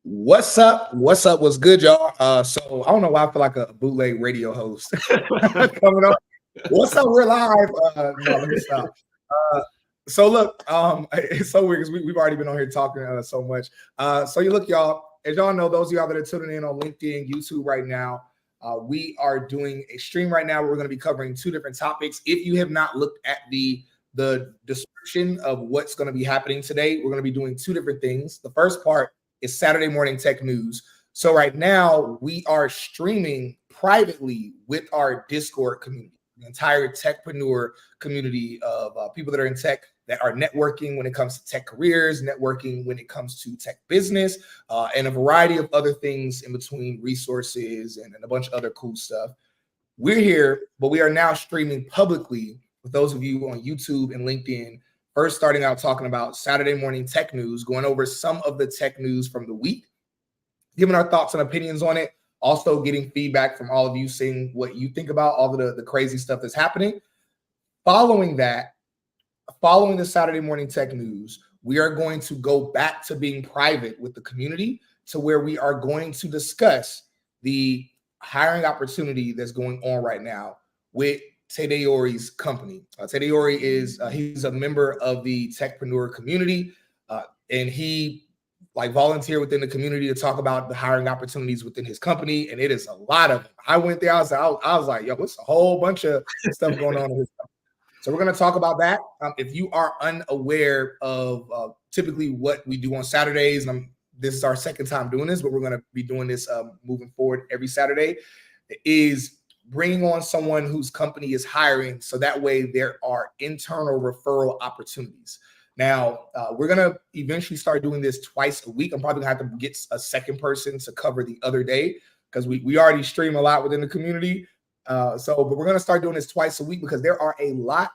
What's up? What's up? What's good, y'all? So I don't know why I feel like a bootleg radio host coming up. What's up? We're live. No, let me stop. So look, it's so weird because we've already been on here talking so much. So you look, y'all. As y'all know, those of y'all that are tuning in on LinkedIn, YouTube right now, we are doing a stream right now where we're going to be covering two different topics. If you have not looked at the description of what's going to be happening today, we're going to be doing two different things. The first part is Saturday morning tech news. So right now we are streaming privately with our Discord community, the entire techpreneur community of people that are in tech that are networking when it comes to tech careers, networking when it comes to tech business, and a variety of other things in between, resources and a bunch of other cool stuff. We're here, but we are now streaming publicly with those of you on YouTube and LinkedIn. First, starting out talking about Saturday morning tech news, going over some of the tech news from the week, giving our thoughts and opinions on it, also getting feedback from all of you, seeing what you think about all of the crazy stuff that's happening. Following that, following the Saturday morning tech news, we are going to go back to being private with the community to where we are going to discuss the hiring opportunity that's going on right now with Tedeori's company. Tedeori is he's a member of the techpreneur community, and he volunteered within the community to talk about the hiring opportunities within his company, and it is a lot of them. I went there, I was like, yo, it's a whole bunch of stuff going on in his company. So we're going to talk about that. If you are unaware of typically what we do on Saturdays, and this is our second time doing this, but we're going to be doing this moving forward every Saturday, is bringing on someone whose company is hiring, so that way there are internal referral opportunities. Now, we're going to eventually start doing this twice a week. I'm probably going to have to get a second person to cover the other day because we already stream a lot within the community. But we're going to start doing this twice a week because there are a lot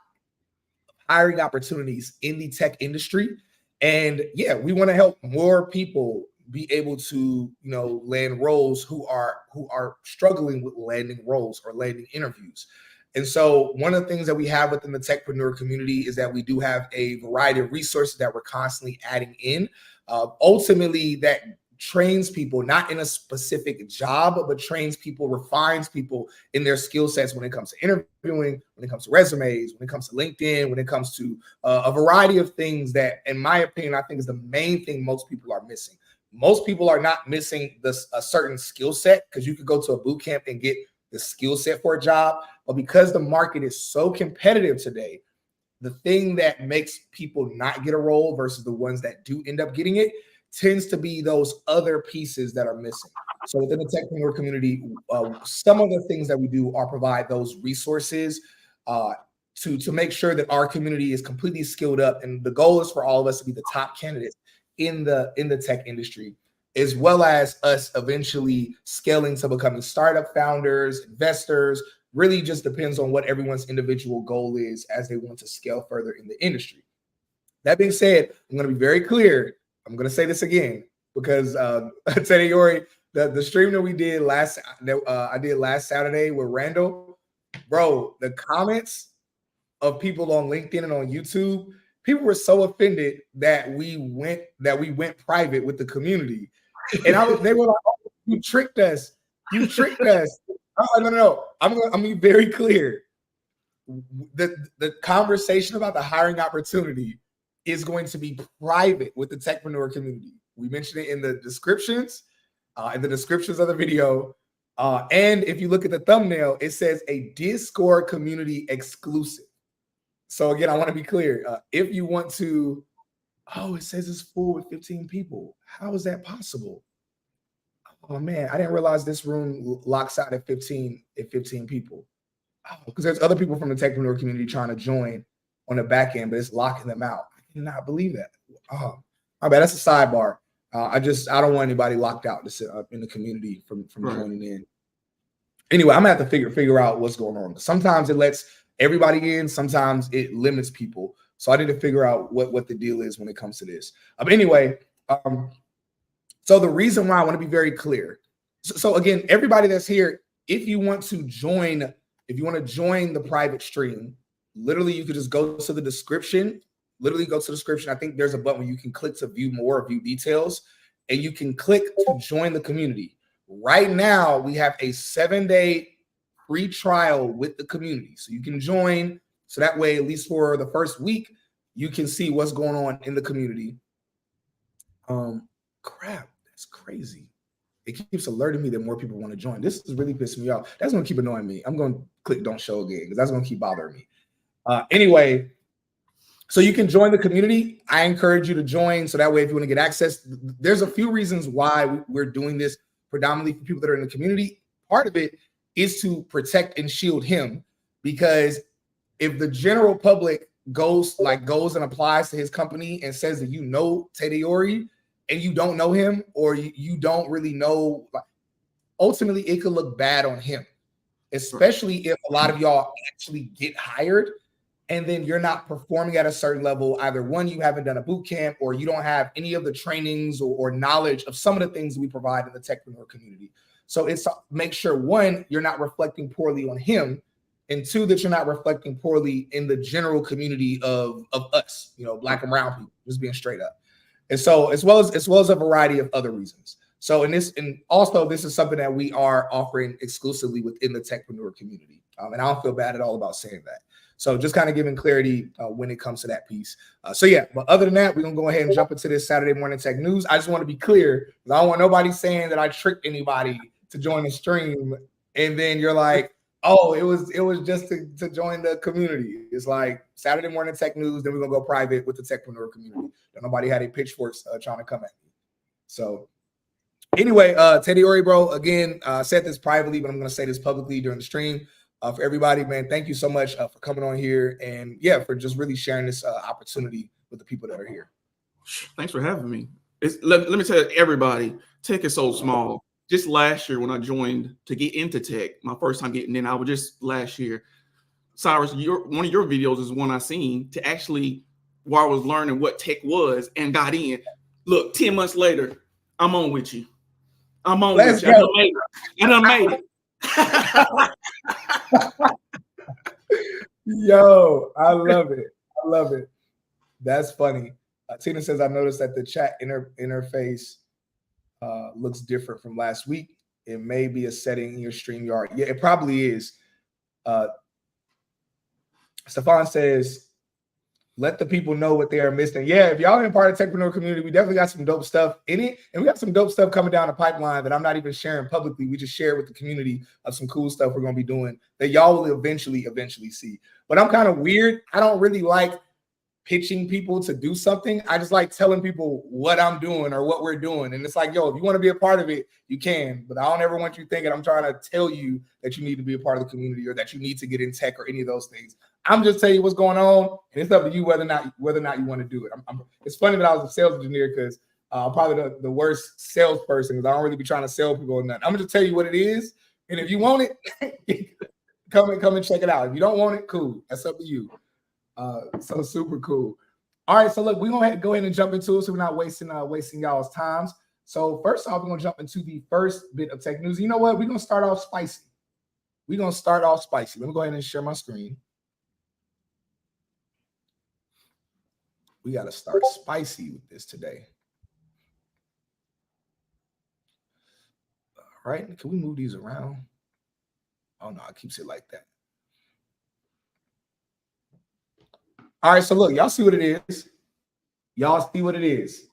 of hiring opportunities in the tech industry. And yeah, we want to help more people be able to, land roles who are struggling with landing roles or landing interviews. And so one of the things that we have within the techpreneur community is that we do have a variety of resources that we're constantly adding in. Ultimately, that trains people not in a specific job, but trains people, refines people in their skill sets when it comes to interviewing, when it comes to resumes, when it comes to LinkedIn, when it comes to a variety of things that, in my opinion, I think is the main thing most people are missing. Most people are not missing a certain skill set, because you could go to a boot camp and get the skill set for a job. But because the market is so competitive today, the thing that makes people not get a role versus the ones that do end up getting it tends to be those other pieces that are missing. So within the techpreneur community, some of the things that we do are provide those resources to make sure that our community is completely skilled up. And the goal is for all of us to be the top candidates in the tech industry, as well as us eventually scaling to becoming startup founders, investors. Really just depends on what everyone's individual goal is as they want to scale further in the industry. That being said, I'm going to be very clear. I'm going to say this again because Tedeori, the stream that we did I did last Saturday with Randall, bro, the comments of people on LinkedIn and on YouTube, people were so offended that we went private with the community. And they were like, oh, you tricked us. You tricked us. Oh, no. I'm gonna be very clear. The conversation about the hiring opportunity is going to be private with the techpreneur community. We mentioned it in the descriptions, of the video. And if you look at the thumbnail, it says a Discord community exclusive. So again, I want to be clear. If you want to, it says it's full with 15 people. How is that possible? Oh man, I didn't realize this room locks out at 15 people. Because there's other people from the techpreneur community trying to join on the back end, but it's locking them out. I cannot believe that. Oh, my bad. That's a sidebar. I don't want anybody locked out to sit up in the community from joining in. Anyway, I'm gonna have to figure out what's going on. Sometimes it lets everybody in, sometimes it limits people. So I need to figure out what the deal is when it comes to this. So the reason why I want to be very clear. So again, everybody that's here, if you want to join the private stream, literally you could just go to the description. I think there's a button where you can click to view more, view details. and you can click to join the community. Right now, we have a 7-day free trial with the community. So you can join. So that way, at least for the first week, you can see what's going on in the community. Crap, that's crazy. It keeps alerting me that more people want to join. This is really pissing me off. That's going to keep annoying me. I'm going to click don't show again because that's going to keep bothering me. Anyway, so you can join the community. I encourage you to join. So that way, if you want to get access, there's a few reasons why we're doing this predominantly for people that are in the community. Part of it is to protect and shield him, because if the general public goes and applies to his company and says that you know Tediori and you don't know him, or you don't really know, ultimately it could look bad on him, especially if a lot of y'all actually get hired and then you're not performing at a certain level. Either one, you haven't done a boot camp, or you don't have any of the trainings or knowledge of some of the things we provide in the techpreneur community. So it's make sure, one, you're not reflecting poorly on him, and two, that you're not reflecting poorly in the general community of us, Black and brown people, just being straight up. And so as well as a variety of other reasons. So also this is something that we are offering exclusively within the techpreneur community. And I don't feel bad at all about saying that. So just kind of giving clarity when it comes to that piece. But other than that, we're going to go ahead and jump into this Saturday morning tech news. I just want to be clear, because I don't want nobody saying that I tricked anybody to join the stream. And then you're like, oh, it was just to join the community. It's like Saturday morning tech news, then we're going to go private with the techpreneur community. Nobody had any pitchforks trying to come at me. So anyway, Tediori, bro, again, said this privately, but I'm going to say this publicly during the stream. For everybody, man, thank you so much for coming on here, and for just really sharing this opportunity with the people that are here. Thanks for having me. Let me tell everybody, tech is so small. Just last year when I joined to get into tech, my first time getting in, I was just last year. Cyrus, one of your videos is one I seen to actually, while I was learning what tech was and got in. Look, 10 months later, I'm on with you. I'm on with you. I done made it. Yo, I love it. That's funny. Tina says, I noticed that the chat interface looks different from last week. It may be a setting in your StreamYard. Yeah, it probably is. Stefan says, let the people know what they are missing. Yeah, if y'all in part of the techpreneur community, we definitely got some dope stuff in it. And we got some dope stuff coming down the pipeline that I'm not even sharing publicly. We just share with the community of some cool stuff we're going to be doing that y'all will eventually see. But I'm kind of weird. I don't really like pitching people to do something. I just like telling people what I'm doing or what we're doing. And it's like, yo, if you want to be a part of it, you can. But I don't ever want you thinking I'm trying to tell you that you need to be a part of the community or that you need to get in tech or any of those things. I'm just telling you what's going on, and it's up to you whether or not you want to do it. It's funny that I was a sales engineer, because I'm probably the worst salesperson, because I don't really be trying to sell people or nothing. I'm gonna just tell you what it is, and if you want it, come and check it out. If you don't want it, cool. That's up to you. So super cool. All right, so look, we're gonna go ahead and jump into it, so we're not wasting y'all's times. So first off, we're gonna jump into the first bit of tech news. You know what? We're gonna start off spicy. Let me go ahead and share my screen. We got to start spicy with this today. All right. Can we move these around? Oh, no, it keeps it like that. All right. So look, y'all see what it is.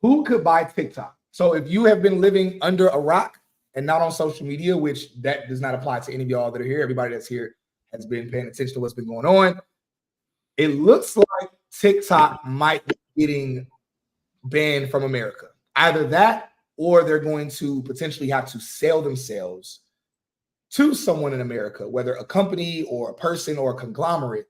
Who could buy TikTok? So if you have been living under a rock and not on social media, which that does not apply to any of y'all that are here, everybody that's here has been paying attention to what's been going on. It looks like TikTok might be getting banned from America. Either that, or they're going to potentially have to sell themselves to someone in America, whether a company or a person or a conglomerate.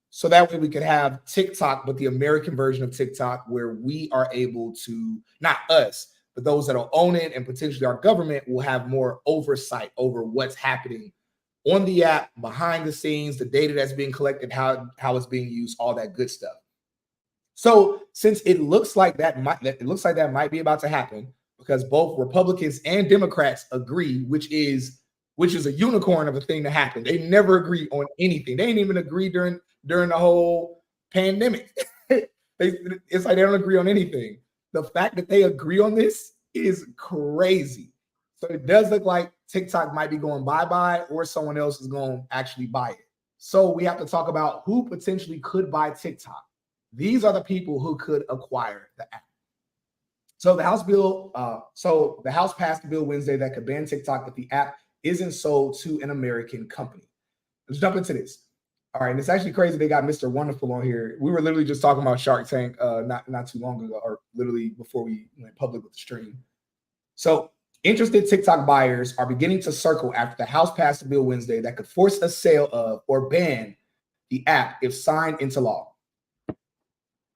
So that way we could have TikTok, but the American version of TikTok, where we are able to, not us, but those that will own it, and potentially our government will have more oversight over what's happening on the app, behind the scenes, the data that's being collected, how it's being used, all that good stuff. So since it looks like that might be about to happen, because both Republicans and Democrats agree, which is a unicorn of a thing to happen. They never agree on anything. They didn't even agree during the whole pandemic. It's like they don't agree on anything. The fact that they agree on this is crazy. So it does look like TikTok might be going bye-bye, or someone else is going to actually buy it. So we have to talk about who potentially could buy TikTok. These are the people who could acquire the app. So the House passed a bill Wednesday that could ban TikTok if the app isn't sold to an American company. Let's jump into this. All right, and it's actually crazy they got Mr. Wonderful on here. We were literally just talking about Shark Tank not too long ago, or literally before we went public with the stream. So interested TikTok buyers are beginning to circle after the House passed a bill Wednesday that could force a sale of or ban the app if signed into law. All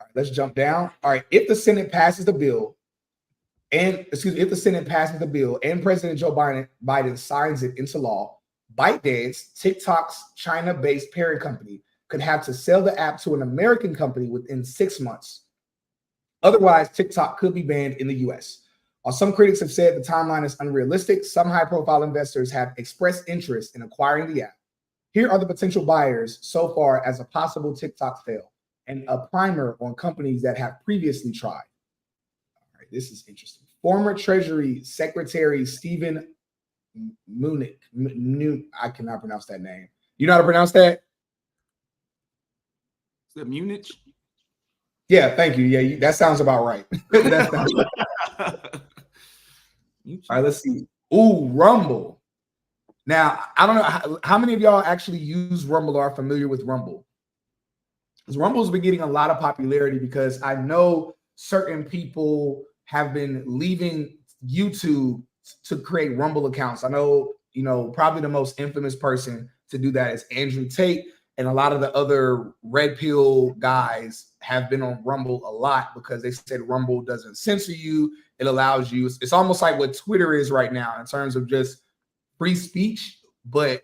right, let's jump down. All right, if the Senate passes the bill, and President Joe Biden signs it into law, ByteDance, TikTok's China-based parent company, could have to sell the app to an American company within 6 months. Otherwise, TikTok could be banned in the US. While some critics have said the timeline is unrealistic, some high-profile investors have expressed interest in acquiring the app. Here are the potential buyers so far as a possible TikTok sale, and a primer on companies that have previously tried. All right, this is interesting. Former Treasury Secretary Stephen Munich. I cannot pronounce that name. You know how to pronounce that? Is that Munich? Yeah, thank you. Yeah, that sounds about right. That sounds right. All right, let's see. Ooh, Rumble. Now, I don't know how many of y'all actually use Rumble or are familiar with Rumble. Because Rumble's been getting a lot of popularity because I know certain people have been leaving YouTube to create Rumble accounts. I know, probably the most infamous person to do that is Andrew Tate, and a lot of the other red pill guys have been on Rumble a lot because they said Rumble doesn't censor you. It allows you, it's almost like what Twitter is right now in terms of just free speech, but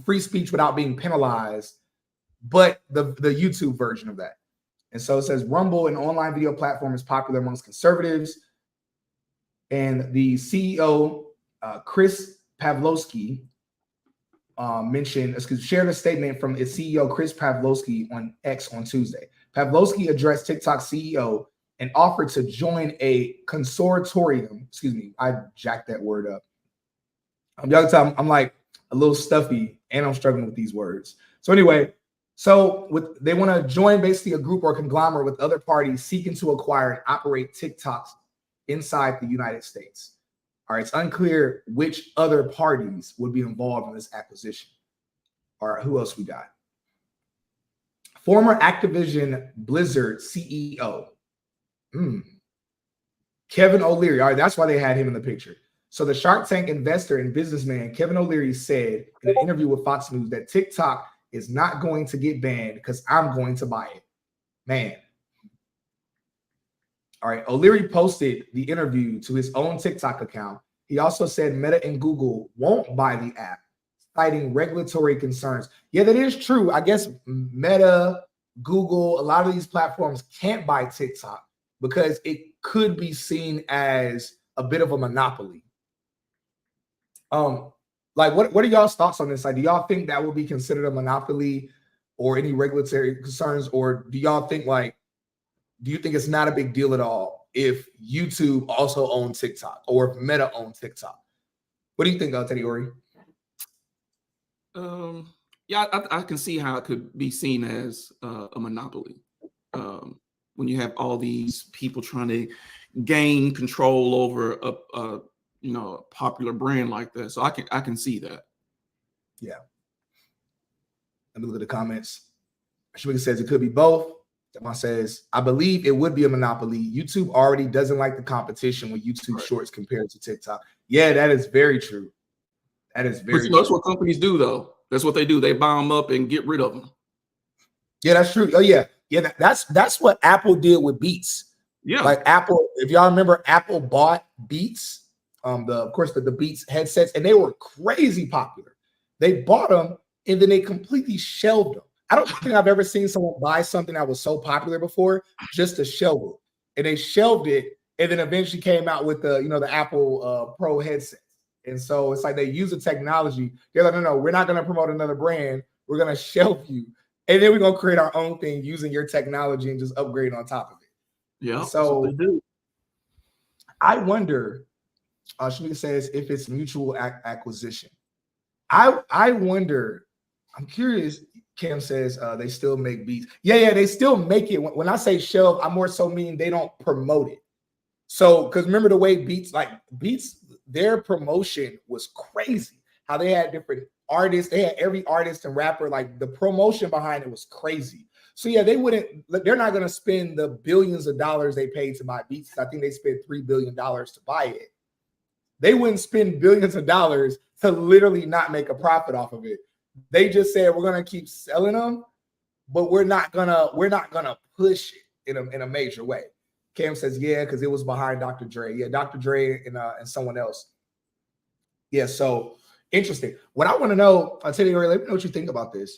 free speech without being penalized, but the YouTube version of that. And so it says Rumble, an online video platform, is popular amongst conservatives. And the CEO, Chris Pavlovski, shared a statement from its CEO, Chris Pavlovski, on X on Tuesday. Pavlovski addressed TikTok CEO and offered to join a consortium. Excuse me, I jacked that word up. Y'all can tell I'm like a little stuffy and I'm struggling with these words. So anyway, they want to join basically a group or conglomerate with other parties seeking to acquire and operate TikToks inside the United States. All right, it's unclear which other parties would be involved in this acquisition. All right, who else we got? Former Activision Blizzard CEO, Kevin O'Leary. All right, that's why they had him in the picture. So the Shark Tank investor and businessman Kevin O'Leary said in an interview with Fox News that TikTok is not going to get banned because I'm going to buy it. Man. All right, O'Leary posted the interview to his own TikTok account. He also said Meta and Google won't buy the app, citing regulatory concerns. Yeah, that is true. I guess Meta, Google, a lot of these platforms can't buy TikTok because it could be seen as a bit of a monopoly. Like what are y'all's thoughts on this? Like, do y'all think that will be considered a monopoly or any regulatory concerns? Or do y'all think do you think it's not a big deal at all if YouTube also owns TikTok or if Meta owns TikTok? What do you think, Teddy Ori? Yeah, I can see how it could be seen as a monopoly. When you have all these people trying to gain control over a popular brand like that. So I can see that. Yeah. Let me look at the comments. Shwika says it could be both. Devon says, I believe it would be a monopoly. YouTube already doesn't like the competition with YouTube Shorts compared to TikTok. Yeah, that is very true. That is very true. That's what companies do, though. That's what they do. They buy them up and get rid of them. Yeah, that's true. Oh, yeah. Yeah, that's what Apple did with Beats. Yeah. Like Apple, if y'all remember, Apple bought Beats, of course, the Beats headsets, and they were crazy popular. They bought them, and then they completely shelved them. I don't think I've ever seen someone buy something that was so popular before just to shelve it. And they shelved it, and then eventually came out with the Apple Pro headsets. And so it's like they use the technology. They're like, no, we're not going to promote another brand. We're going to shelve you. And then we're going to create our own thing using your technology and just upgrade on top of it. Yeah. So they do. I wonder, Shamika says, if it's mutual acquisition. I wonder, I'm curious. Cam says they still make beats. Yeah, they still make it. When I say shelf, I more so mean they don't promote it. So, because remember the way Beats, their promotion was crazy. How they had different artists, they had every artist and rapper, like the promotion behind it was crazy. So yeah, they're not gonna spend the billions of dollars they paid to buy Beats. I think they spent $3 billion to buy it. They wouldn't spend billions of dollars to literally not make a profit off of it. They just said we're gonna keep selling them, but we're not gonna push it in a major way. Cam says, yeah, because it was behind Dr. Dre. Yeah, Dr. Dre and someone else. Yeah, so interesting. What I want to know, I'll tell you, let me know what you think about this.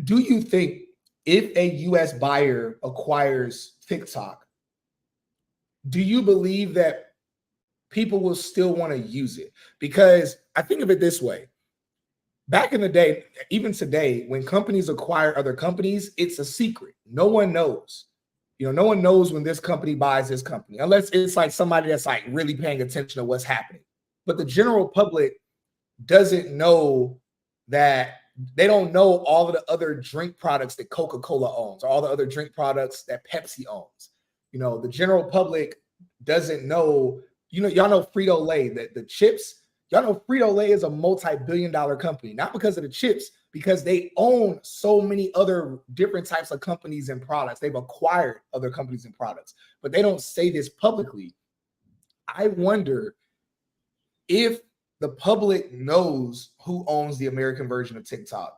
Do you think if a US buyer acquires TikTok, do you believe that people will still want to use it? Because I think of it this way. Back in the day, even today, when companies acquire other companies, it's a secret. No one knows. No one knows when this company buys this company, unless it's like somebody that's like really paying attention to what's happening. But the general public doesn't know that. They don't know all of the other drink products that Coca-Cola owns, or all the other drink products that Pepsi owns. The general public doesn't know. Y'all know Frito-Lay, the chips. Y'all know Frito-Lay is a multi-billion-dollar company, not because of the chips, because they own so many other different types of companies and products. They've acquired other companies and products, but they don't say this publicly. I wonder if the public knows who owns the American version of TikTok,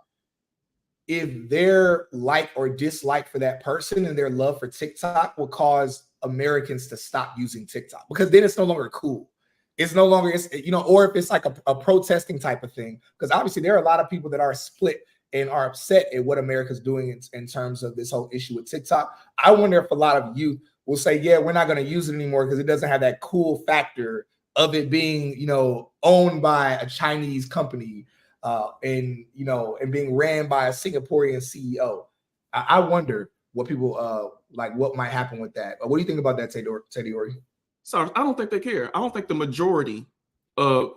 if their like or dislike for that person and their love for TikTok will cause Americans to stop using TikTok, because then it's no longer cool. It's no longer, or if it's like a protesting type of thing, because obviously there are a lot of people that are split and are upset at what America's doing in terms of this whole issue with TikTok. I wonder if a lot of youth will say, yeah, we're not going to use it anymore because it doesn't have that cool factor of it being, owned by a Chinese company and being ran by a Singaporean CEO. I wonder what people what might happen with that. What do you think about that, Teddy Ori? Sorry, I don't think they care. I don't think the majority of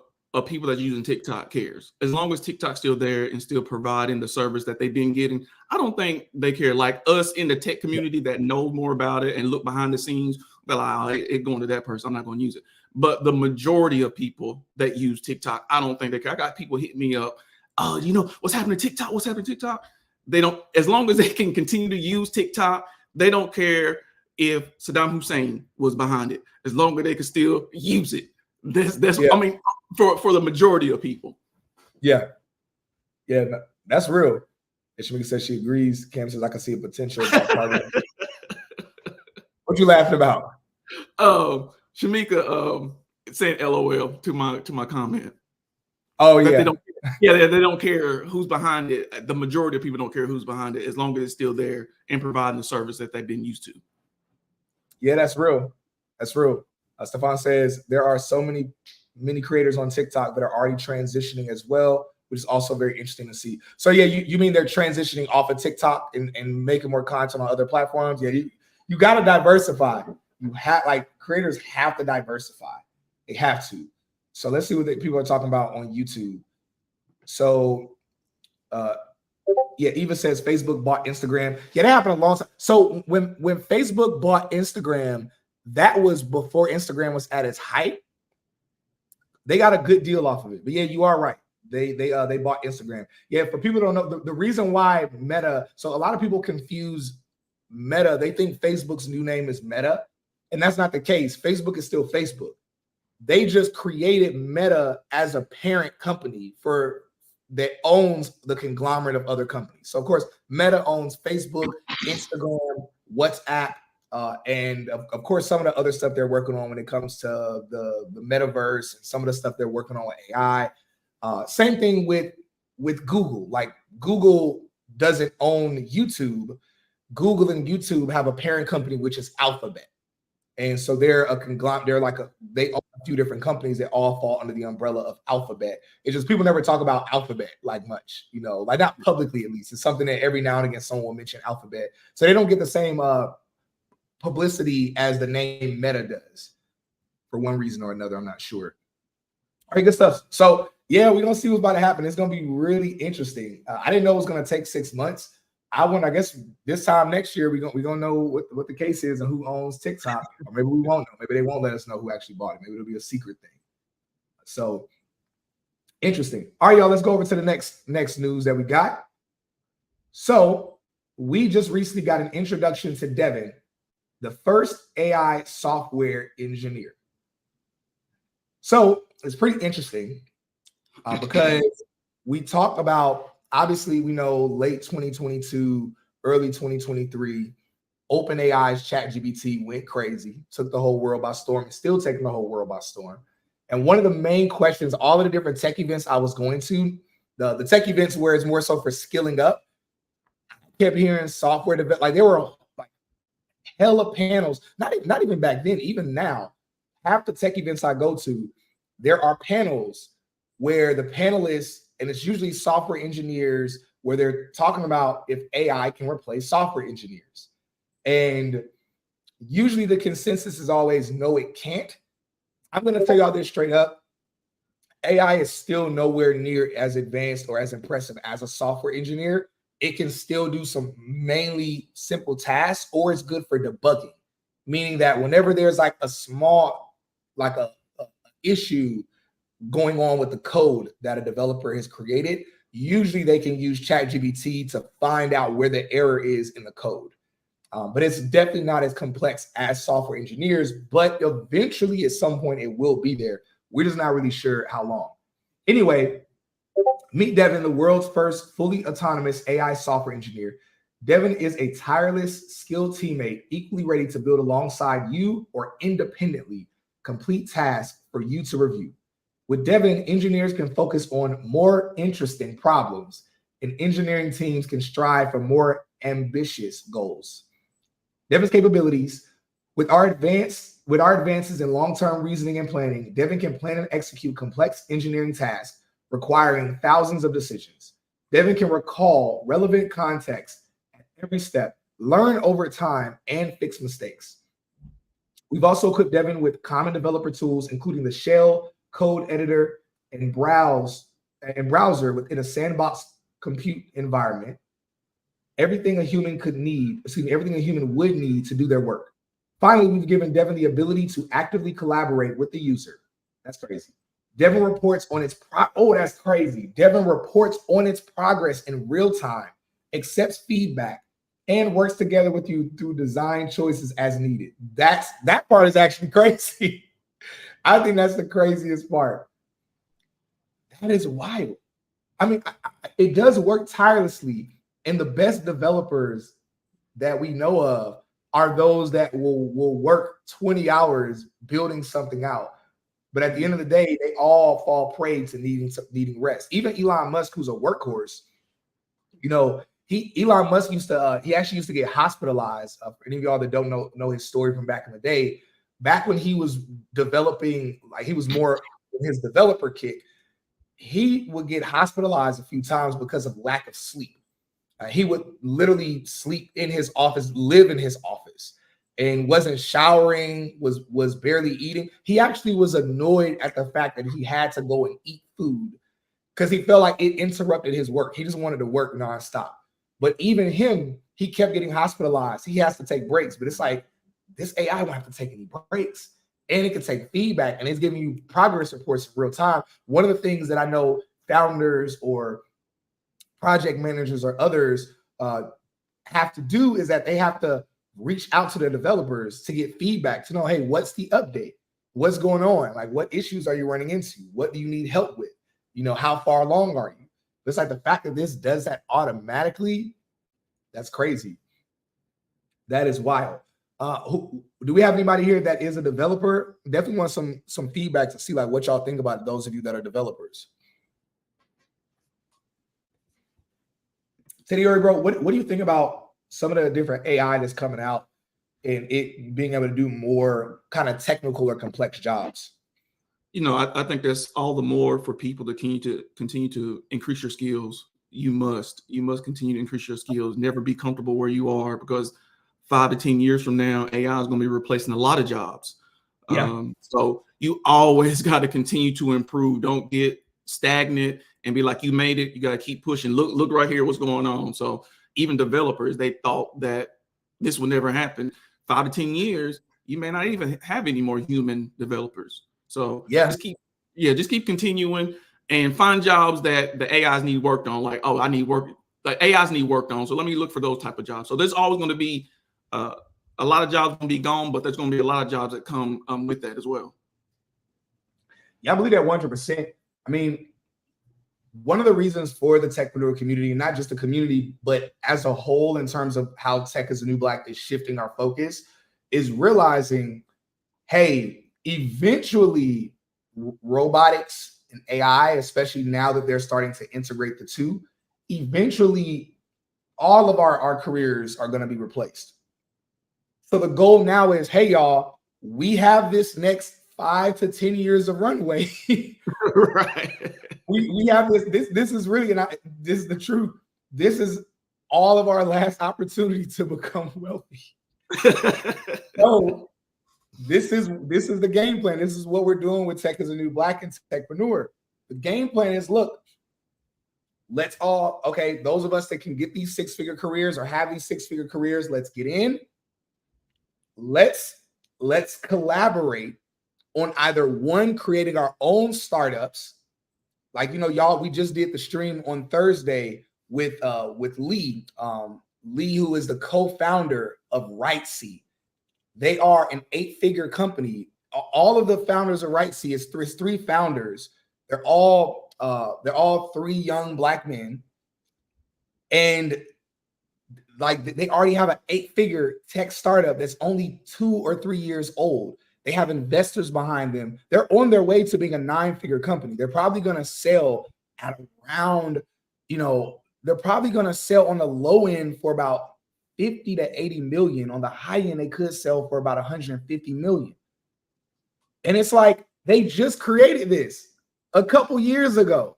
people that are using TikTok cares. As long as TikTok's still there and still providing the service that they've been getting, I don't think they care. Like us in the tech community that know more about it and look behind the scenes, they're like, oh, it's going to that person, I'm not going to use it. But the majority of people that use TikTok, I don't think they care. I got people hitting me up, oh, what's happening to TikTok? What's happening to TikTok? They don't, as long as they can continue to use TikTok, they don't care if Saddam Hussein was behind it, as long as they can still use it. That's I mean, for the majority of people. Yeah, that's real. And Shamika says she agrees. Cam says I can see a potential. What you laughing about? Shamika saying LOL to my comment. Oh yeah, they don't care who's behind it. The majority of people don't care who's behind it, as long as it's still there and providing the service that they've been used to. Yeah, that's real. That's real. Stefan says there are so many creators on TikTok that are already transitioning as well, which is also very interesting to see. So yeah, you mean they're transitioning off of TikTok and making more content on other platforms? Yeah, you got to diversify. You have creators have to diversify. They have to. So let's see what people are talking about on YouTube. So yeah, Eva says Facebook bought Instagram. Yeah, that happened a long time. So when Facebook bought Instagram, that was before Instagram was at its height. They got a good deal off of it. But yeah, you are right. They bought Instagram. Yeah, for people who don't know, the reason why Meta, so a lot of people confuse Meta. They think Facebook's new name is Meta, and that's not the case. Facebook is still Facebook. They just created Meta as a parent company that owns the conglomerate of other companies. So of course, Meta owns Facebook, Instagram, WhatsApp, and of course, some of the other stuff they're working on when it comes to the metaverse and some of the stuff they're working on with AI. Same thing with Google. Like Google doesn't own YouTube. Google and YouTube have a parent company, which is Alphabet. And so they're a conglomerate. They own a few different companies that all fall under the umbrella of Alphabet. It's just people never talk about Alphabet like much, not publicly at least. It's something that every now and again someone will mention Alphabet. So they don't get the same publicity as the name Meta does. for one reason or another. I'm not sure. All right, good stuff. So yeah, we're gonna see what's about to happen. It's gonna be really interesting. I didn't know it was gonna take 6 months. I guess this time next year we're gonna know what the case is and who owns TikTok, or maybe we won't know. Maybe they won't let us know who actually bought it. Maybe it'll be a secret thing. So interesting. All right, y'all. Let's go over to the next news that we got. So we just recently got an introduction to Devin, the first AI software engineer. So it's pretty interesting because we talk about, obviously, we know late 2022, early 2023, OpenAI's ChatGPT went crazy, took the whole world by storm, and still taking the whole world by storm. And one of the main questions, all of the different tech events I was going to, the tech events where it's more so for skilling up, I kept hearing software development. Like there were like hella panels, not even back then, even now, half the tech events I go to, there are panels where the panelists, and it's usually software engineers, where they're talking about if AI can replace software engineers. And usually the consensus is always, no, it can't. I'm going to tell y'all this straight up. AI is still nowhere near as advanced or as impressive as a software engineer. It can still do some mainly simple tasks, or it's good for debugging, meaning that whenever there's like a small, like a issue going on with the code that a developer has created, usually they can use ChatGPT to find out where the error is in the code. But it's definitely not as complex as software engineers, but eventually at some point it will be there. We're just not really sure how long. Anyway, meet Devin, the world's first fully autonomous AI software engineer. Devin is a tireless, skilled teammate, equally ready to build alongside you or independently complete tasks for you to review. With Devin, engineers can focus on more interesting problems, and engineering teams can strive for more ambitious goals. Devin's capabilities, with our advances in long-term reasoning and planning, Devin can plan and execute complex engineering tasks requiring thousands of decisions. Devin can recall relevant context at every step, learn over time, and fix mistakes. We've also equipped Devin with common developer tools, including the shell, code editor, and browser within a sandbox compute environment. Everything a human would need to do their work. Finally, we've given Devin the ability to actively collaborate with the user. That's crazy. Devin reports on its that's crazy. Devin reports on its progress in real time, accepts feedback, and works together with you through design choices as needed. That part is actually crazy. I think that's the craziest part. That is wild. I mean, it does work tirelessly, and the best developers that we know of are those that will work 20 hours building something out. But at the end of the day, they all fall prey to needing rest. Even Elon Musk, who's a workhorse, Elon Musk actually used to get hospitalized. For any of y'all that don't know his story from back in the day, back when he was developing, like he was more in his developer kick, he would get hospitalized a few times because of lack of sleep. He would literally sleep in his office, live in his office, and wasn't showering, was barely eating. He actually was annoyed at the fact that he had to go and eat food because he felt like it interrupted his work. He just wanted to work nonstop. But even him, he kept getting hospitalized. He has to take breaks. But it's like, this AI won't have to take any breaks. And it can take feedback, and it's giving you progress reports in real time. One of the things that I know founders or project managers or others have to do is that they have to reach out to their developers to get feedback, to know, hey, what's the update? What's going on? Like, what issues are you running into? What do you need help with? How far along are you? It's like the fact that this does that automatically, that's crazy. That is wild. Do we have anybody here that is a developer? Definitely want some feedback to see like what y'all think about those of you that are developers. Teddy, bro, what do you think about some of the different AI that's coming out and it being able to do more kind of technical or complex jobs? I think that's all the more for people to continue to increase your skills. You must continue to increase your skills. Never be comfortable where you are, because 5 to 10 years from now, AI is going to be replacing a lot of jobs. Yeah. So you always got to continue to improve. Don't get stagnant and be like, you made it. You got to keep pushing. Look right here, what's going on. So even developers, they thought that this would never happen. 5 to 10 years, you may not even have any more human developers. So just keep continuing and find jobs that the AIs need worked on. Like, oh, I need work. Like AIs need worked on. So let me look for those type of jobs. So there's always going to be a lot of jobs going to be gone, but there's going to be a lot of jobs that come with that as well. Yeah, I believe that 100%. I mean, one of the reasons for the techpreneur community, and not just the community, but as a whole, in terms of how Tech is the New Black is shifting our focus, is realizing, hey, eventually robotics and AI, especially now that they're starting to integrate the two, eventually all of our careers are going to be replaced. So the goal now is, hey, y'all, we have this next 5 to 10 years of runway. Right. We have this is really, and this is the truth. This is all of our last opportunity to become wealthy. So this is the game plan. This is what we're doing with Tech is the New Black and Techpreneur. The game plan is, look, let's all, okay, those of us that can get these 6-figure careers or have these 6-figure careers, let's get in. Let's collaborate on either one, creating our own startups. Like, y'all, we just did the stream on Thursday with Lee. Lee, who is the co-founder of RightSea. They are an 8-figure company. All of the founders of RightSea is three founders. They're all 3 young Black men, and like they already have an 8-figure tech startup that's only 2 or 3 years old. They have investors behind them. They're on their way to being a 9-figure company. They're probably going to sell at around, they're probably going to sell on the low end for about 50 to 80 million. On the high end, they could sell for about 150 million. And it's like, they just created this a couple years ago.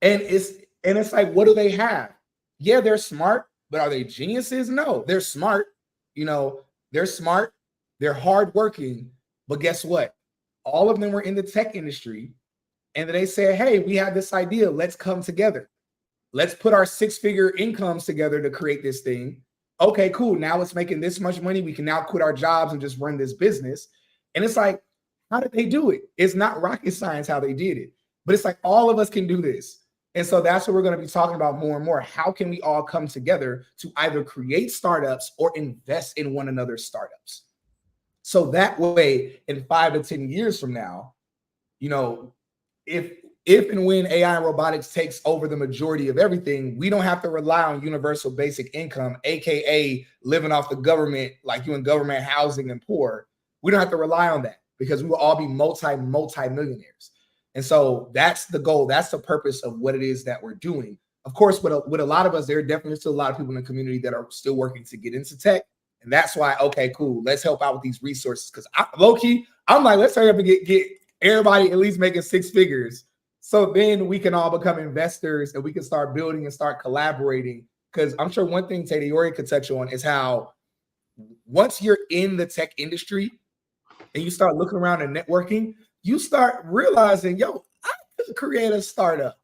And it's like, what do they have? Yeah, they're smart, but are they geniuses? No, they're smart. They're smart. They're hardworking. But guess what? All of them were in the tech industry. And then they said, hey, we have this idea. Let's come together. Let's put our 6-figure incomes together to create this thing. Okay, cool. Now it's making this much money. We can now quit our jobs and just run this business. And it's like, how did they do it? It's not rocket science how they did it. But it's like, all of us can do this. And so that's what we're going to be talking about more and more. How can we all come together to either create startups or invest in one another's startups? So that way, in 5 to 10 years from now, if and when AI and robotics takes over the majority of everything, we don't have to rely on universal basic income, aka living off the government, like you in government housing and poor. We don't have to rely on that because we will all be multi-millionaires. And so that's the goal. That's the purpose of what it is that we're doing. Of course, with a lot of us, there are definitely still a lot of people in the community that are still working to get into tech. And that's why, okay, cool, let's help out with these resources. Because low-key, I'm like, let's hurry up and get everybody at least making 6 figures. So then we can all become investors and we can start building and start collaborating. Because I'm sure one thing Tadiori could touch on is how once you're in the tech industry and you start looking around and networking, you start realizing, yo, I could create a startup.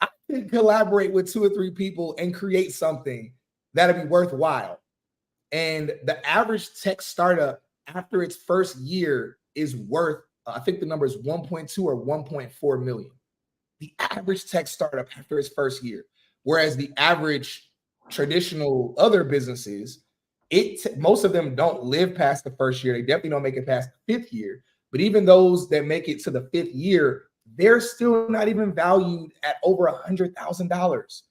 I could collaborate with 2 or 3 people and create something that'll be worthwhile. And the average tech startup after its first year is worth, I think the number is 1.2 or 1.4 million. The average tech startup after its first year. Whereas the average traditional other businesses, most of them don't live past the first year. They definitely don't make it past the 5th year. But even those that make it to the 5th year, they're still not even valued at over $100,000.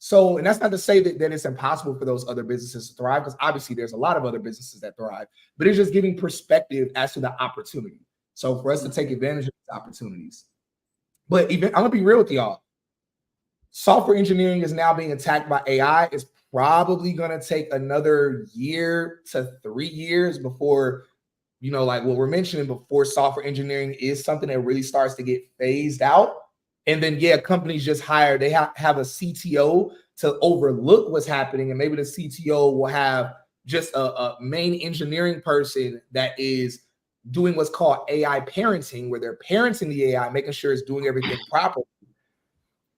So, and that's not to say that it's impossible for those other businesses to thrive, because obviously there's a lot of other businesses that thrive, but it's just giving perspective as to the opportunity. So for us to take advantage of these opportunities. But even, I'm gonna be real with y'all. Software engineering is now being attacked by AI. It's probably gonna take another year to 3 years before, like what we're mentioning before, software engineering is something that really starts to get phased out. And then, companies just hire, they have a CTO to overlook what's happening. And maybe the CTO will have just a main engineering person that is doing what's called AI parenting, where they're parenting the AI, making sure it's doing everything properly.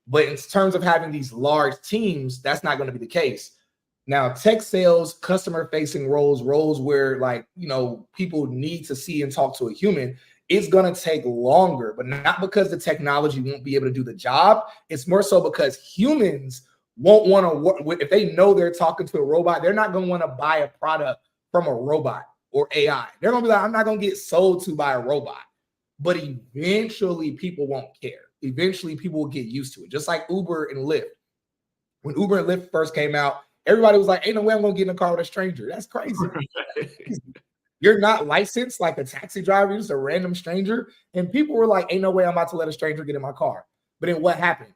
But in terms of having these large teams, that's not going to be the case. Now, tech sales, customer facing roles where like, people need to see and talk to a human, it's going to take longer, but not because the technology won't be able to do the job. It's more so because humans won't want to work. If they know they're talking to a robot, they're not going to want to buy a product from a robot or AI. They're going to be like, I'm not going to get sold to by a robot. But eventually people won't care. Eventually people will get used to it. Just like Uber and Lyft. When Uber and Lyft first came out, everybody was like, ain't no way I'm going to get in a car with a stranger. That's crazy. You're not licensed like a taxi driver, you're just a random stranger. And people were like, ain't no way I'm about to let a stranger get in my car. But then what happened?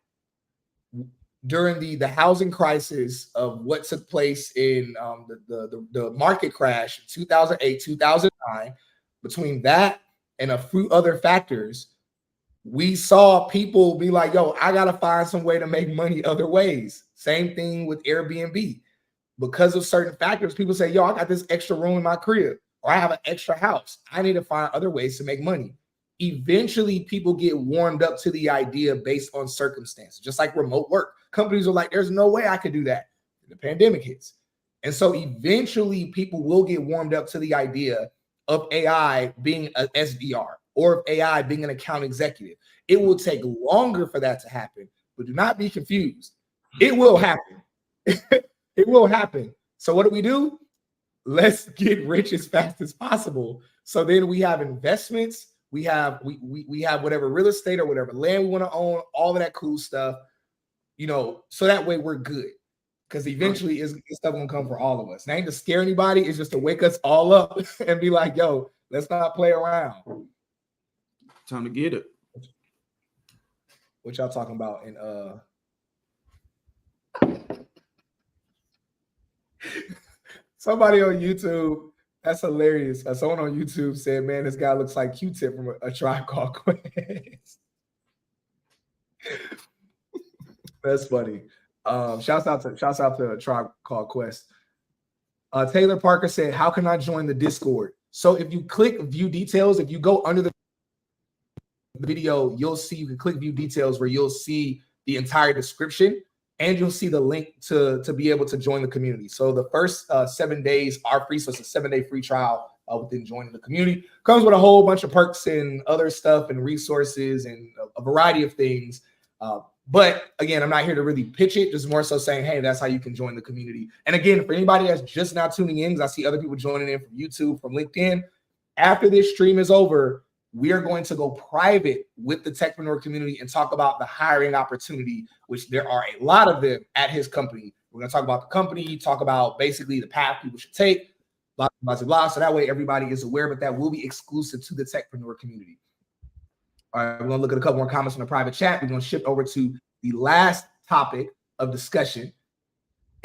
During the housing crisis of what took place in the market crash in 2008, 2009, between that and a few other factors, we saw people be like, yo, I got to find some way to make money other ways. Same thing with Airbnb. Because of certain factors, people say, yo, I got this extra room in my crib, or I have an extra house. I need to find other ways to make money. Eventually, people get warmed up to the idea based on circumstances, just like remote work. Companies are like, there's no way I could do that. The pandemic hits. And so eventually people will get warmed up to the idea of AI being an SDR or of AI being an account executive. It will take longer for that to happen, but do not be confused. It will happen. It will happen. So what do? Let's get rich as fast as possible. So then we have investments. We have whatever real estate or whatever land we want to own, all of that cool stuff, so that way we're good. Because eventually it's stuff gonna come for all of us. And I ain't to scare anybody, it's just to wake us all up and be like, yo, let's not play around. Time to get it. What y'all talking about in somebody on YouTube? That's hilarious. Someone on YouTube said, man, this guy looks like Q-Tip from a Tribe Called Quest. That's funny. Shouts out to a Tribe Called Quest. Taylor Parker said, how can I join the Discord? So if you click view details, if you go under the video, you can click view details where you'll see the entire description and you'll see the link to be able to join the community. So the first 7 days are free. So it's a 7-day free trial within joining the community. Comes with a whole bunch of perks and other stuff and resources and a variety of things. But again, I'm not here to really pitch it, just more so saying, hey, that's how you can join the community. And again, for anybody that's just now tuning in, because I see other people joining in from YouTube, from LinkedIn, after this stream is over, we are going to go private with the techpreneur community and talk about the hiring opportunity, which there are a lot of them at his company. We're going to talk about the company, talk about basically the path people should take, blah, blah, blah, blah. So that way everybody is aware, but that will be exclusive to the techpreneur community. All right, we're going to look at a couple more comments from the private chat. We're going to shift over to the last topic of discussion,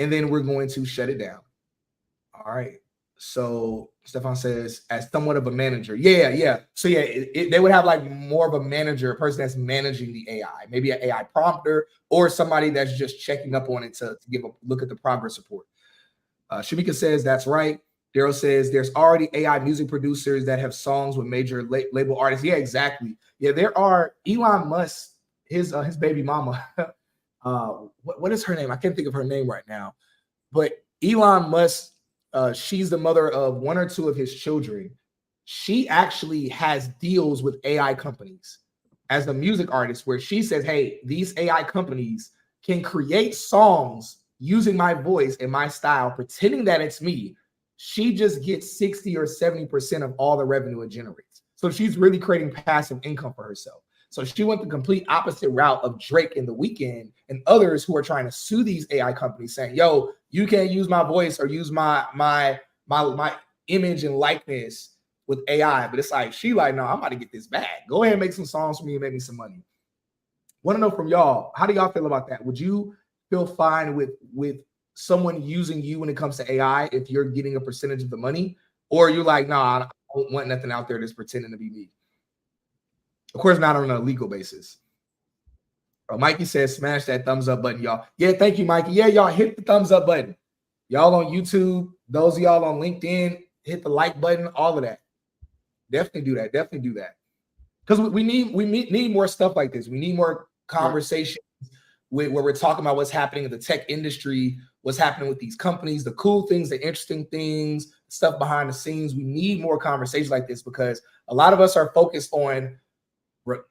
and then we're going to shut it down. All right. So Stefan says, as somewhat of a manager. Yeah. So yeah, they would have like more of a manager, a person that's managing the AI, maybe an AI prompter or somebody that's just checking up on it to give a look at the progress report. Shamika says, that's right. Daryl says, there's already AI music producers that have songs with major label artists. Yeah, exactly. Yeah, there are. Elon Musk, his baby mama. What is her name? I can't think of her name right now. But Elon Musk, she's the mother of one or two of his children. She actually has deals with AI companies as a music artist where she says, hey, these AI companies can create songs using my voice and my style, pretending that it's me. She just gets 60 or 70% of all the revenue it generates. So she's really creating passive income for herself. So she went the complete opposite route of Drake and The Weeknd and others who are trying to sue these AI companies saying, yo, you can't use my voice or use my image and likeness with AI. But it's like, she like, no, I'm about to get this bag. Go ahead and make some songs for me and make me some money. Want to know from y'all, how do y'all feel about that? Would you feel fine with someone using you when it comes to AI if you're getting a percentage of the money? Or are you like, nah, I don't want nothing out there that's pretending to be me? Of course, not on a legal basis. Mikey says, smash that thumbs up button, y'all. Yeah, thank you, Mikey. Yeah, y'all hit the thumbs up button. Y'all on YouTube, those of y'all on LinkedIn, hit the like button, all of that. Definitely do that. Definitely do that. Because we need more stuff like this. We need more conversations where we're talking about what's happening in the tech industry, what's happening with these companies, the cool things, the interesting things, stuff behind the scenes. We need more conversations like this because a lot of us are focused on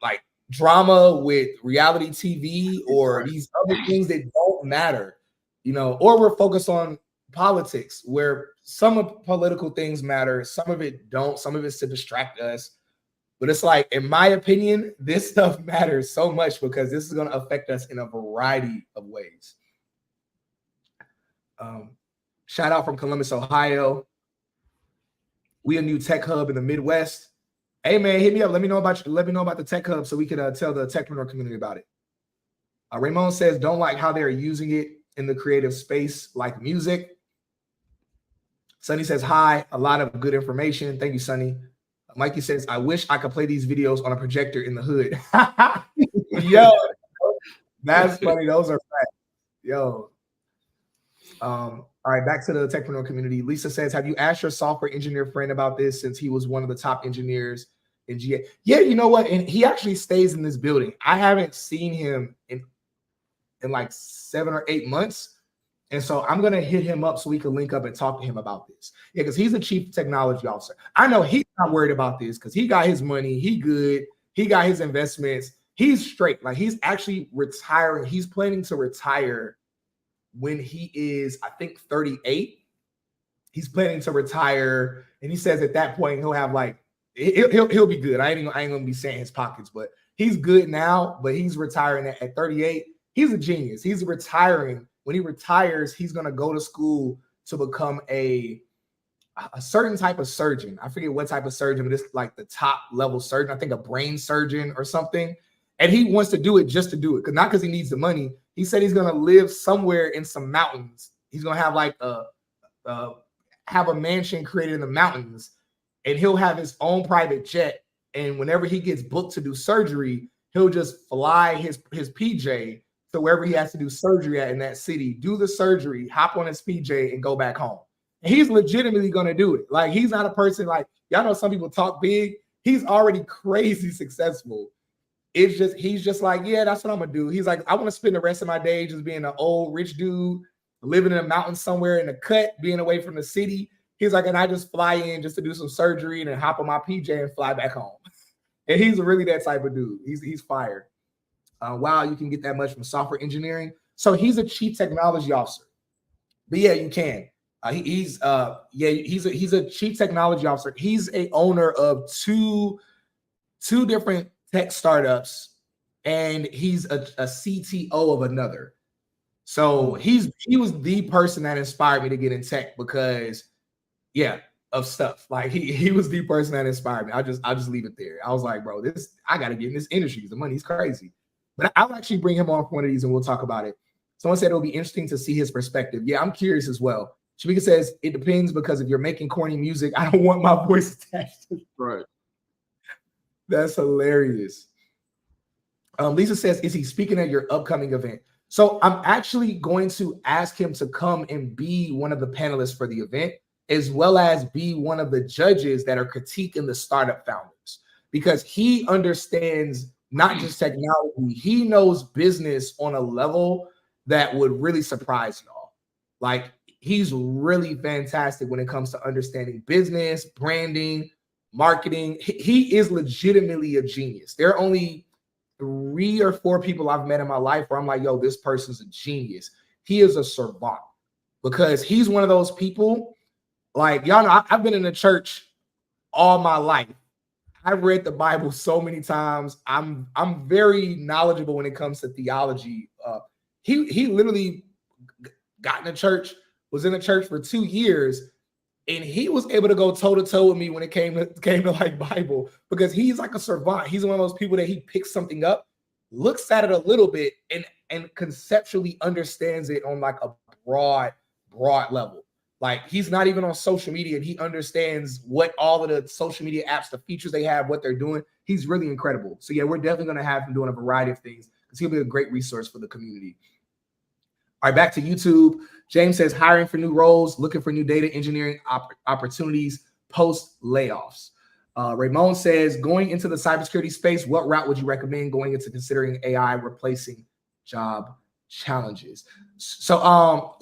like drama with reality TV or these other things that don't matter, or we're focused on politics where some of political things matter, some of it don't, some of it's to distract us. But it's like, in my opinion, this stuff matters so much because this is going to affect us in a variety of ways. Shout out from Columbus, Ohio. We a new tech hub in the Midwest. Hey man, hit me up. Let me know about the tech hub so we can tell the techpreneur community about it. Raymond says, don't like how they're using it in the creative space like music. Sonny says, hi, a lot of good information. Thank you, Sonny. Mikey says, I wish I could play these videos on a projector in the hood. Yo, that's funny. Those are facts. Yo. All right, back to the techpreneur community. Lisa says, have you asked your software engineer friend about this since he was one of the top engineers in GA? Yeah, you know what? And he actually stays in this building. I haven't seen him in like 7 or 8 months. And so I'm going to hit him up so we can link up and talk to him about this. Yeah, because he's the chief technology officer. I know he's not worried about this because he got his money. He good. He got his investments. He's straight. Like, he's actually retiring. He's planning to retire when he is, I think, 38. He's planning to retire. And he says at that point, he'll have like, he'll be good. I ain't going to be saying his pockets, but he's good now, but he's retiring at 38. He's a genius. He's retiring. When he retires, he's going to go to school to become a certain type of surgeon. I forget what type of surgeon, but it's like the top level surgeon. I think a brain surgeon or something. And he wants to do it just to do it. Not because he needs the money. He said he's going to live somewhere in some mountains. He's going to have like have a mansion created in the mountains. And he'll have his own private jet. And whenever he gets booked to do surgery, he'll just fly his PJ to wherever he has to do surgery at in that city, do the surgery, hop on his PJ and go back home. And he's legitimately going to do it. Like, he's not a person like, y'all know some people talk big. He's already crazy successful. It's just, he's just like, yeah, that's what I'm going to do. He's like, I want to spend the rest of my day just being an old rich dude, living in a mountain somewhere in the cut, being away from the city. He's like, and I just fly in just to do some surgery and then hop on my PJ and fly back home. And he's really that type of dude. He's fired. Wow, you can get that much from software engineering. So he's a chief technology officer. But yeah, you can. He's a chief technology officer. He's a owner of two different tech startups, and he's a CTO of another. So he was the person that inspired me to get in tech because, of stuff. Like he was the person that inspired me. I'll just leave it there. I was like, bro, I got to get in this industry. The money's crazy. But I'll actually bring him on for one of these and we'll talk about it. Someone said it'll be interesting to see his perspective. Yeah, I'm curious as well. Shamika says it depends because if you're making corny music, I don't want my voice attached to it. Right. That's hilarious. Lisa says, is he speaking at your upcoming event? So I'm actually going to ask him to come and be one of the panelists for the event, as well as be one of the judges that are critiquing the startup founders, because he understands not just technology, he knows business on a level that would really surprise y'all. Like, he's really fantastic when it comes to understanding business, branding, marketing. He is legitimately a genius. There are only 3 or 4 people I've met in my life where I'm like, yo, this person's a genius. He is a savant because he's one of those people. Like, y'all know, I've been in the church all my life. I've read the Bible so many times. I'm very knowledgeable when it comes to theology. He literally got in the church, was in the church for 2 years, and he was able to go toe to toe with me when it came to like Bible, because he's like a savant. He's one of those people that he picks something up, looks at it a little bit, and conceptually understands it on like a broad level. Like, he's not even on social media and he understands what all of the social media apps, the features they have, what they're doing. He's really incredible. So yeah, we're definitely going to have him doing a variety of things because he'll be a great resource for the community. All right, back to YouTube. James says, hiring for new roles, looking for new data engineering opportunities post layoffs. Ramon says, going into the cybersecurity space, what route would you recommend going into considering AI replacing job challenges? So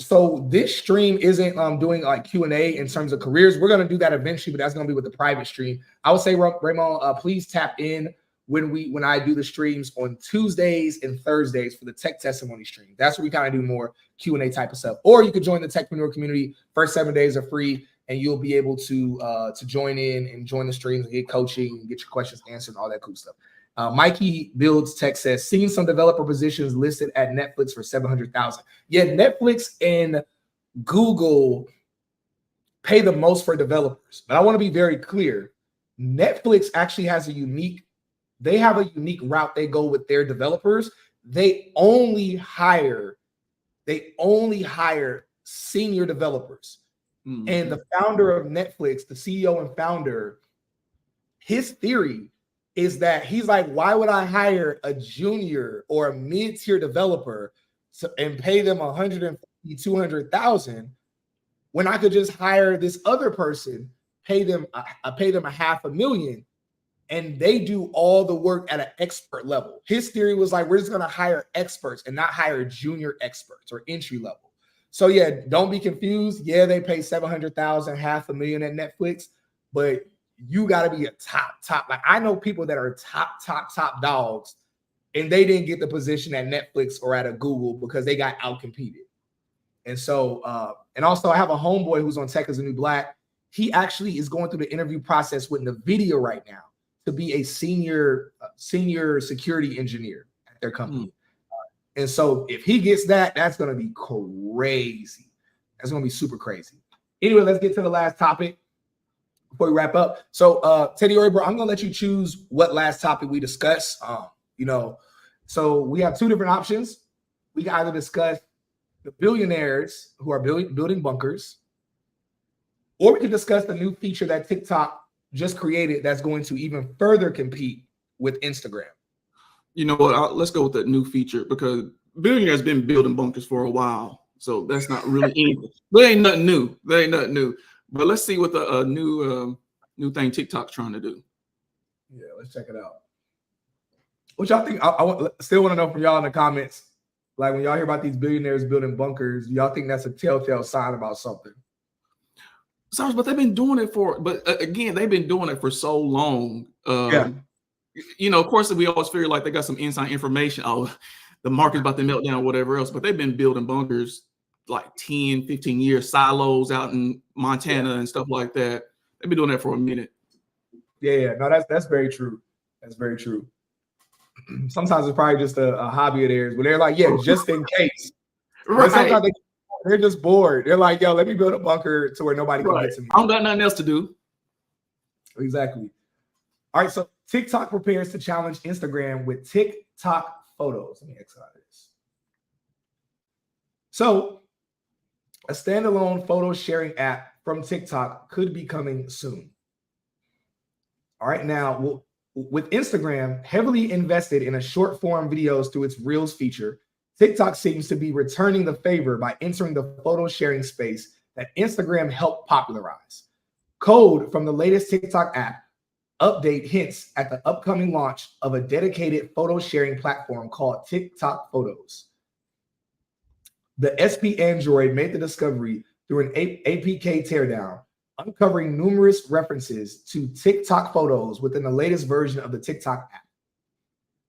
this stream isn't doing like Q&A in terms of careers. We're going to do that eventually, but that's going to be with the private stream. I would say, Ramon, please tap in when I do the streams on Tuesdays and Thursdays for the tech testimony stream. That's where we kind of do more Q&A type of stuff. Or you could join the techpreneur community. First 7 days are free, and you'll be able to join in and join the streams and get coaching and get your questions answered and all that cool stuff. Mikey Builds Tech says, seeing some developer positions listed at Netflix for $700,000. Yeah, Netflix and Google pay the most for developers. But I want to be very clear. Netflix actually has a unique route they go with their developers. They only hire senior developers. Mm-hmm. And the founder of Netflix, the CEO and founder, his theory is that he's like, why would I hire a junior or a mid-tier developer and pay them $150,000, $200,000 when I could just hire this other person, pay them $500,000, and they do all the work at an expert level. His theory was like, we're just going to hire experts and not hire junior experts or entry level. So yeah, don't be confused. Yeah, they pay $700,000, $500,000 at Netflix, but you got to be a top. Like I know people that are top dogs, and they didn't get the position at Netflix or at a Google because they got outcompeted. And so, and also I have a homeboy who's on Tech is the New Black. He actually is going through the interview process with NVIDIA right now to be a senior security engineer at their company. And so if he gets that, that's going to be crazy. That's going to be super crazy. Anyway, let's get to the last topic before we wrap up. So Teddy Oribro, I'm going to let you choose what last topic we discuss. So we have two different options. We can either discuss the billionaires who are building bunkers, or we can discuss the new feature that TikTok just created that's going to even further compete with Instagram. You know what? Let's go with that new feature because billionaires been building bunkers for a while. So that's not really anything. There ain't nothing new. But let's see what the new thing TikTok's trying to do. Yeah, let's check it out. What y'all think? I still want to know from y'all in the comments. Like when y'all hear about these billionaires building bunkers, y'all think that's a telltale sign about something? Sorry, but they've been doing it they've been doing it for so long. Yeah. You know, of course, we always figure like they got some inside information. Oh, the market's about to melt down, whatever else. But they've been building bunkers like 10, 15 years, silos out in Montana and stuff like that. They've been doing that for a minute. Yeah. No, that's very true. That's very true. Sometimes it's probably just a hobby of theirs, but they're like, yeah, just in case. Right. Sometimes they're just bored. They're like, yo, let me build a bunker to where nobody can get to me. I don't got nothing else to do. Exactly. All right, so TikTok prepares to challenge Instagram with TikTok photos. Let me exit out of this. So a standalone photo sharing app from TikTok could be coming soon. All right, now with Instagram heavily invested in a short form videos through its Reels feature, TikTok seems to be returning the favor by entering the photo sharing space that Instagram helped popularize. Code from the latest TikTok app update hints at the upcoming launch of a dedicated photo sharing platform called TikTok Photos. The SP Android made the discovery through an APK teardown, uncovering numerous references to TikTok Photos within the latest version of the TikTok app.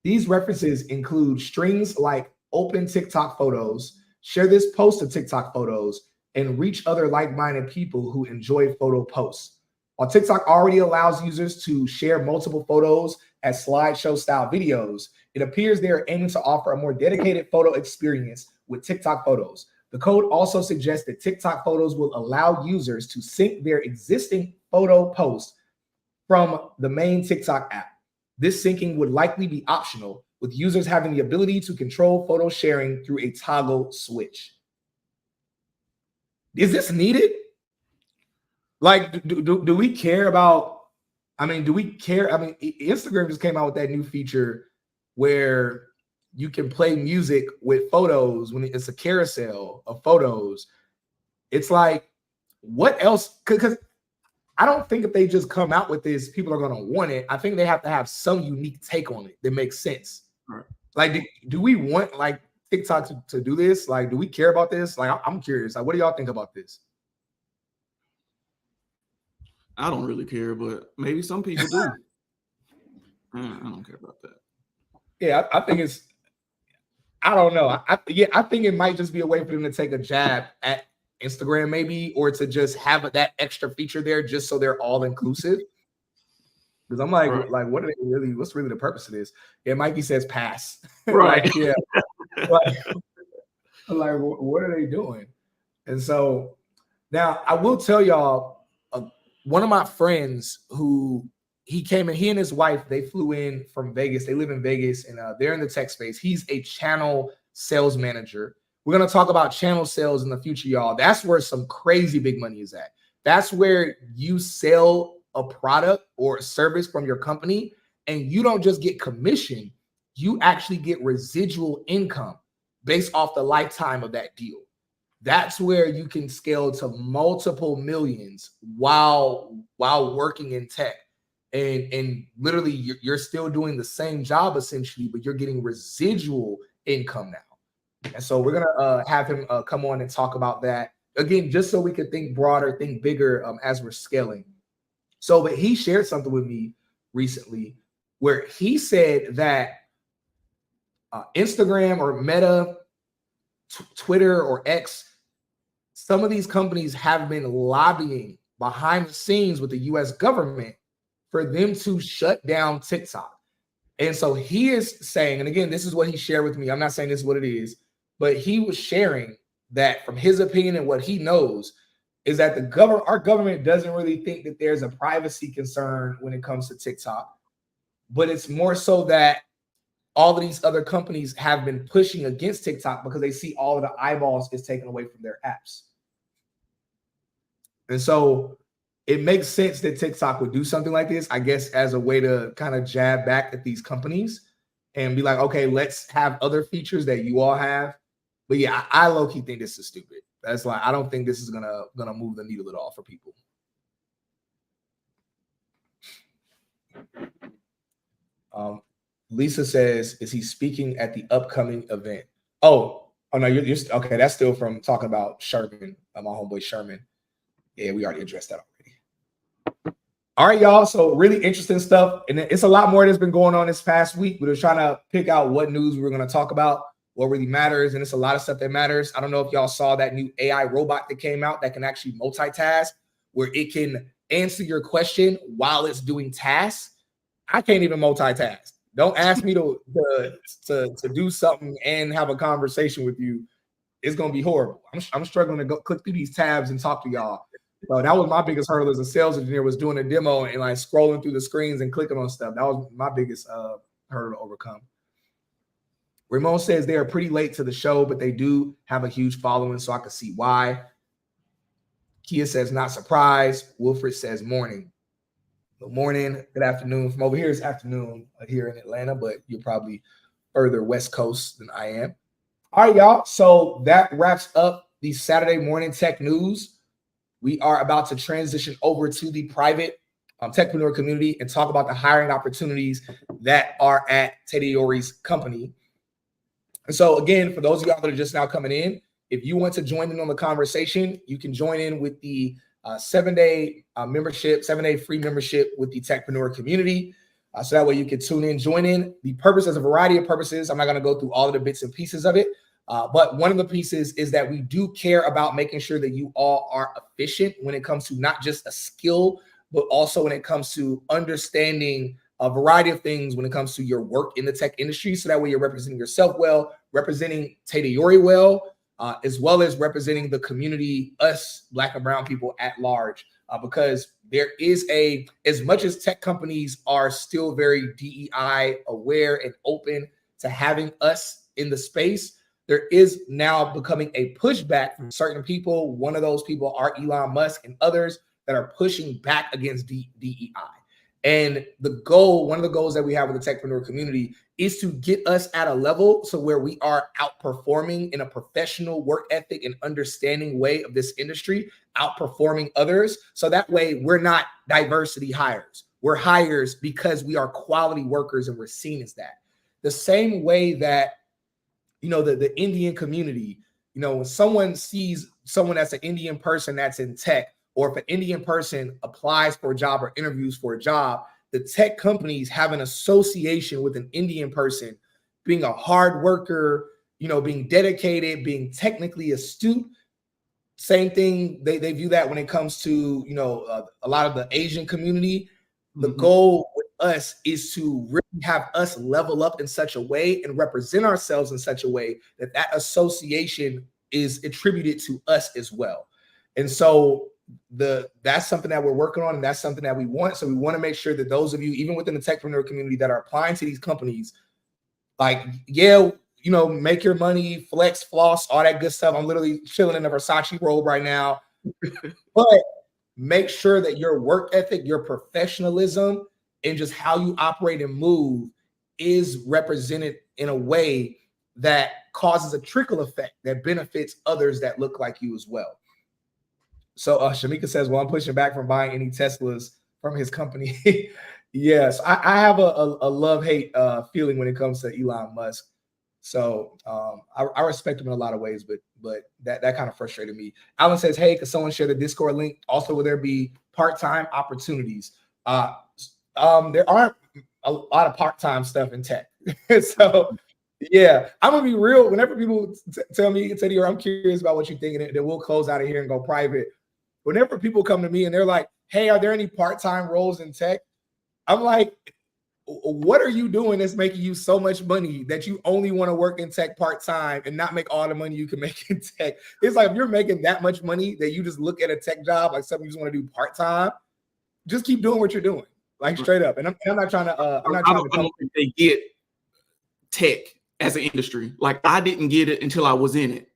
These references include strings like open TikTok Photos, share this post to TikTok Photos, and reach other like-minded people who enjoy photo posts. While TikTok already allows users to share multiple photos as slideshow-style videos, it appears they are aiming to offer a more dedicated photo experience with TikTok Photos. The code also suggests that TikTok Photos will allow users to sync their existing photo posts from the main TikTok app. This syncing would likely be optional, with users having the ability to control photo sharing through a toggle switch. Is this needed? Like, do we care about, do we care? Instagram just came out with that new feature where you can play music with photos when it's a carousel of photos. It's like, what else? Because I don't think if they just come out with this, people are going to want it. I think they have to have some unique take on it that makes sense. Right. Like, do we want like TikTok to do this? Like, do we care about this? Like, I'm curious. Like, what do y'all think about this? I don't really care, but maybe some people do. I don't care about that. Yeah, I think it's. I don't know. I think it might just be a way for them to take a jab at Instagram, maybe, or to just have that extra feature there, just so they're all inclusive. Because I'm like, Right. like, what are they really? What's really the purpose of this? Yeah, Mikey says pass. Right. Like, yeah. Like, what are they doing? And so now I will tell y'all, one of my friends who he came in, he and his wife, they flew in from Vegas. They live in Vegas and they're in the tech space. He's a channel sales manager. We're going to talk about channel sales in the future, y'all. That's where some crazy big money is at. That's where you sell a product or a service from your company and you don't just get commission, you actually get residual income based off the lifetime of that deal. That's where you can scale to multiple millions while working in tech. And literally you're still doing the same job essentially, but you're getting residual income now. And so we're gonna have him come on and talk about that again, just so we can think broader, think bigger as we're scaling. So, but he shared something with me recently where he said that Instagram or Meta, Twitter or X, some of these companies have been lobbying behind the scenes with the US government for them to shut down TikTok. And so he is saying, and again, this is what he shared with me. I'm not saying this is what it is, but he was sharing that from his opinion and what he knows is that our government doesn't really think that there's a privacy concern when it comes to TikTok, but it's more so that all of these other companies have been pushing against TikTok because they see all of the eyeballs is taken away from their apps. And so it makes sense that TikTok would do something like this, I guess, as a way to kind of jab back at these companies and be like, okay, let's have other features that you all have. But yeah, I low-key think this is stupid. That's like, I don't think this is gonna move the needle at all for people. Lisa says, is he speaking at the upcoming event? Oh no, you're okay. That's still from talking about Sherman, my homeboy Sherman. Yeah, we already addressed that already. All right, y'all. So really interesting stuff. And it's a lot more that's been going on this past week. We were trying to pick out what news we were going to talk about, what really matters. And it's a lot of stuff that matters. I don't know if y'all saw that new AI robot that came out that can actually multitask, where it can answer your question while it's doing tasks. I can't even multitask. Don't ask me to do something and have a conversation with you. It's going to be horrible. I'm struggling to go click through these tabs and talk to y'all. So that was my biggest hurdle as a sales engineer, was doing a demo and like scrolling through the screens and clicking on stuff. That was my biggest hurdle to overcome. Ramon says they are pretty late to the show, but they do have a huge following, so I can see why. Kia says not surprised. Wilfred says morning. Good morning, good afternoon. From over here, it's afternoon here in Atlanta, but you're probably further West Coast than I am. All right, y'all. So that wraps up the Saturday morning tech news. We are about to transition over to the private techpreneur community and talk about the hiring opportunities that are at Teddyori's company. And so again, for those of y'all that are just now coming in, if you want to join in on the conversation, you can join in with the 7-day membership, 7-day free membership with the techpreneur community. So that way you can tune in, join in. The purpose is a variety of purposes. I'm not going to go through all of the bits and pieces of it. But one of the pieces is that we do care about making sure that you all are efficient when it comes to not just a skill, but also when it comes to understanding a variety of things when it comes to your work in the tech industry. So that way you're representing yourself well, representing Teddyori well, as well as representing the community, us Black and brown people at large, because there is as much as tech companies are still very DEI aware and open to having us in the space, there is now becoming a pushback from certain people. One of those people are Elon Musk and others that are pushing back against DEI. And the goal, one of the goals that we have with the techpreneur community is to get us at a level so where we are outperforming in a professional work ethic and understanding way of this industry, outperforming others. So that way we're not diversity hires. We're hires because we are quality workers and we're seen as that. The same way that, you know, the Indian community, you know, when someone sees someone that's an Indian person that's in tech, or if an Indian person applies for a job or interviews for a job, the tech companies have an association with an Indian person being a hard worker, you know, being dedicated, being technically astute. Same thing, they view that when it comes to, you know, a lot of the Asian community. The goal with us is to really have us level up in such a way and represent ourselves in such a way that that association is attributed to us as well. And so that's something that we're working on, and that's something that we want. So we want to make sure that those of you, even within the techpreneur community, that are applying to these companies, like, yeah, you know, make your money, flex, floss, all that good stuff. I'm literally chilling in a Versace robe right now. But make sure that your work ethic, your professionalism, and just how you operate and move is represented in a way that causes a trickle effect that benefits others that look like you as well. So Shamika says, well, I'm pushing back from buying any Teslas from his company. Yes, I have a love-hate feeling when it comes to Elon Musk. So I respect him in a lot of ways, but that kind of frustrated me. Alan says, hey, could someone share the Discord link? Also, will there be part-time opportunities? There aren't a lot of part-time stuff in tech. So yeah, I'm gonna be real. Whenever people tell me, Teddy, or I'm curious about what you think, and then we'll close out of here and go private. Whenever people come to me and they're like, hey, are there any part-time roles in tech? I'm like, what are you doing that's making you so much money that you only want to work in tech part-time and not make all the money you can make in tech? It's like, if you're making that much money that you just look at a tech job like something you just want to do part-time, just keep doing what you're doing, like straight up. And I'm not trying to I don't think they get tech as an industry. Like, I didn't get it until I was in it.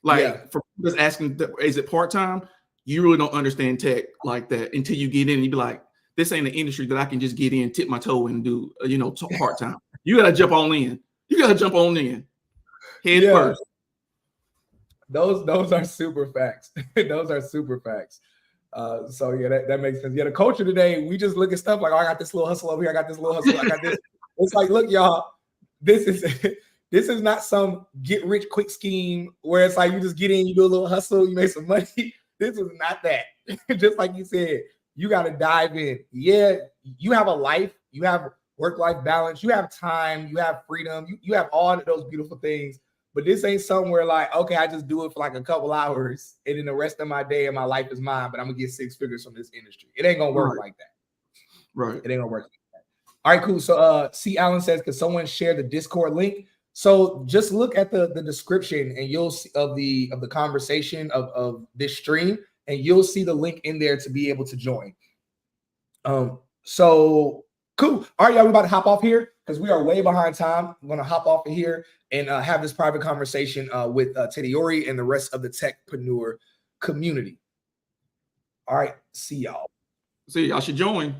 Like, for just asking, is it part-time? You really don't understand tech like that until you get in and you be like, this ain't an industry that I can just get in, tip my toe and do, you know, part-time. You got to jump on in. You got to jump on in. Head first. Those are super facts. Those are super facts. So yeah, that makes sense. Yeah, the culture today, we just look at stuff like, oh, I got this little hustle over here. I got this little hustle. I got this. It's like, look, y'all, this is not some get rich quick scheme where it's like you just get in, you do a little hustle, you make some money. This is not that. Just like you said, you got to dive in. Yeah, you have a life, you have work-life balance, you have time, you have freedom, you have all of those beautiful things. But this ain't somewhere like, okay, I just do it for like a couple hours and then the rest of my day and my life is mine, but I'm gonna get 6 figures from this industry. It ain't gonna work like that. Right. It ain't gonna work like that. All right, cool. So C. Allen says, could someone share the Discord link? So just look at the description and you'll see of the conversation of this stream, and you'll see the link in there to be able to join. So cool. All right, y'all, we're about to hop off here because we are way behind time. I'm gonna hop off of here and have this private conversation with Teddy Ori and the rest of the techpreneur community. All right, see y'all. See, y'all should join.